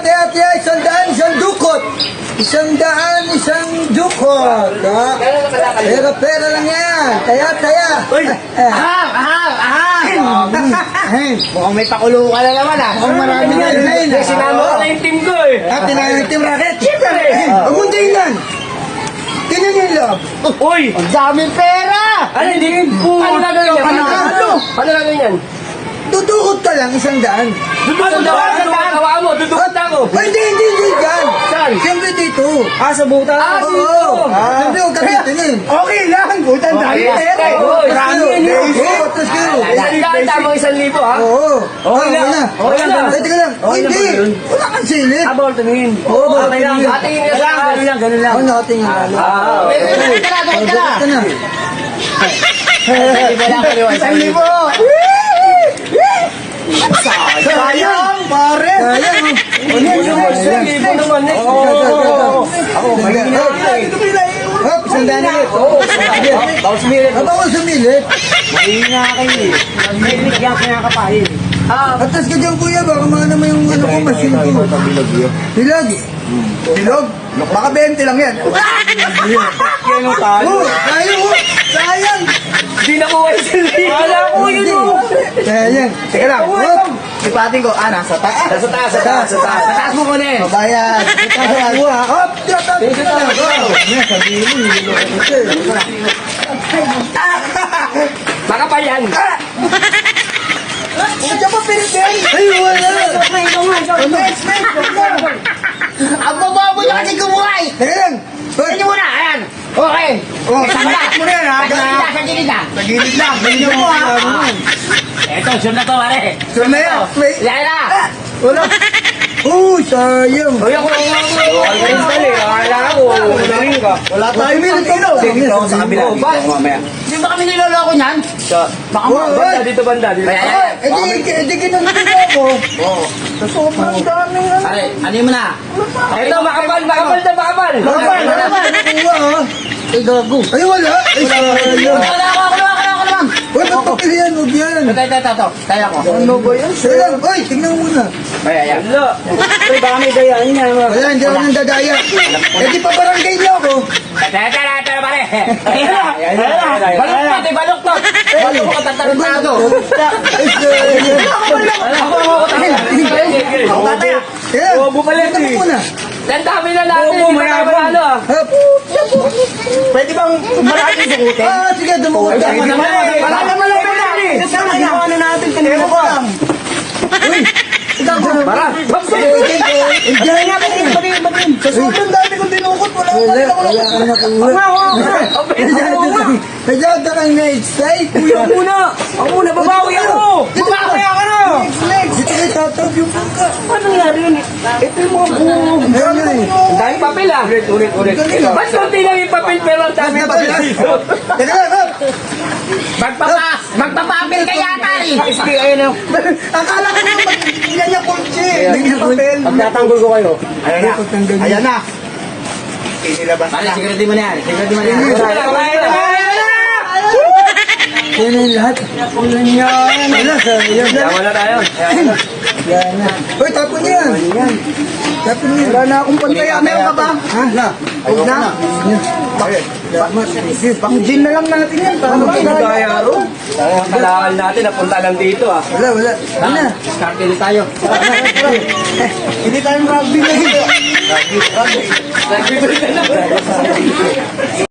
tiya, 100, isang dukot. 100, isang dukot. Ha? Pera lang yan. Taya. Uy! Mukhang may pakulo ka na naman ah. Mukhang marami yan. Sinama ko na yung team ko eh. Tinanong yung team racket. Siyempre! Huwag mong tingnan. Tingnan niyo yung loob. Uy! Ang daming pera! Ano hindi? Ano gagawin yan? Ano gagawin yan? Dudukot ka lang, 100. Dudukot na ako! Mo, dudukot na ako! Ay, hindi dyan. Saan? Siyempre dito. Sa buta? Oo. Siyempre, huwag ka titingin. Okay lang, butan dami pera. Marami yan yun. Tapos kayo. Tama 1,000 ha? Oo. Okay lang. Okay lang. Teka lang. Hindi. Wala kang silip. Bawal tumingin. Oo, Okay lang. Atingin ka sa akin. Ganun lang. Oo, nakatingin ka lang. Dukot ka na. Hindi lang kayo. 1,000. Sayang, pare. Sayang. Libo naman eh. Ako, hop, sandali. Bawal sumirit. Bawal sumilit. Mahina kayo eh. Mahina kaya kinakapahin. Atas ka dyan, kuya. Baka maano mo yung ano ko, machine ko. Bilag. Bilog? Baka 20 lang yan. Kaya tayo. Oh, sayang. Hindi nakuha yung silbi. Wala ko yun oh. Sayang. Teka lang. Hop. Ipatin ko, nasa taas. Sa taas. Sa taas mo ko na eh. Mabayad. Kuha. Hop. Sabihin mo, niloloko ko siya. Baka pa yan. Diyan mo pinipin. Ay, wala. Ang bababo niya kasi kumuhay. Teka lang. Tignan mo na. Ayan. Okay. Oh, sakit mo na yan, ha? Sa gilid na. Sa gilid lang. Ganyan mo, ha? Eto, sure na to, pare. Sure na yan. Yan na. Wala. Oh, sayang. Uy, ako. Akala ko. Unahin ka. Wala tayo Pilipino. Tingnan ako sa kabila. Oh, ba? Di ba kami niloloko niyan? Baka Banda, banda. Edi kinuntin ako. Sa sobrang daming ano. Pare, ano mo na? Ito, makapal. Makapal. Nakuha, ha? Ay, gago. Ay, wala. Ay, sayang. Ako naman. Uy, ba't papilihan? Huwag yan. Ito. Kaya ko. Ano ba yan? Sayang. Uy, tingnan mo muna. Ayan. Uy, baka may dayaan niya. Wala, hindi ako nang dadaya. Eh, di pa barangay niyo ako. Tara, pare. Baluktot. Baluktot ka tatarantado. Ay, sayang. Ako tataya. Kaya, bumalik tingnan mo muna. Ang dami na natin. Hindi pa tayo manalo ah. Hop. Pwede bang malaki sukutin? Sige, dumukot ka. Wala naman lang pala eh. Kasama yung ano natin kanina ko lang. Para. Diyan nga, batin. Sa sobrang dami kong dinukot, wala Wala ka nakuha. Masyado kang na-excite. Ako muna, babawi ako. Babawi ako na. Dito kayo tatawag yung bangka. Ano nangyari yun? Ito yung mga buong. Ayun na eh. Ang daming papel ah. Ulit. Ba't konti lang yung papel pero ang daming papel dito? Teka lang, hop. Magpapapel ka yata eh. Ayun na. Akala ko naman ilan yung kotse. Ganyan papel. Pagtatanggol ko kayo. Ayan na. Inilabas Pare, na. sigurado mo na yan. Yan ang lahat. Ulan yan. Wala, sayang. Tama na tayo. Yan na. Uy, tapon yan. Tapon yan. Wala na akong pantaya. Meron ka ba? Ha? Huwag na. Pang gin na lang natin yan. Para magkagaya. Kailangan natin, napunta lang dito ah. Wala. Wala. Start tayo. Hindi tayo rugby na dito. Rugby.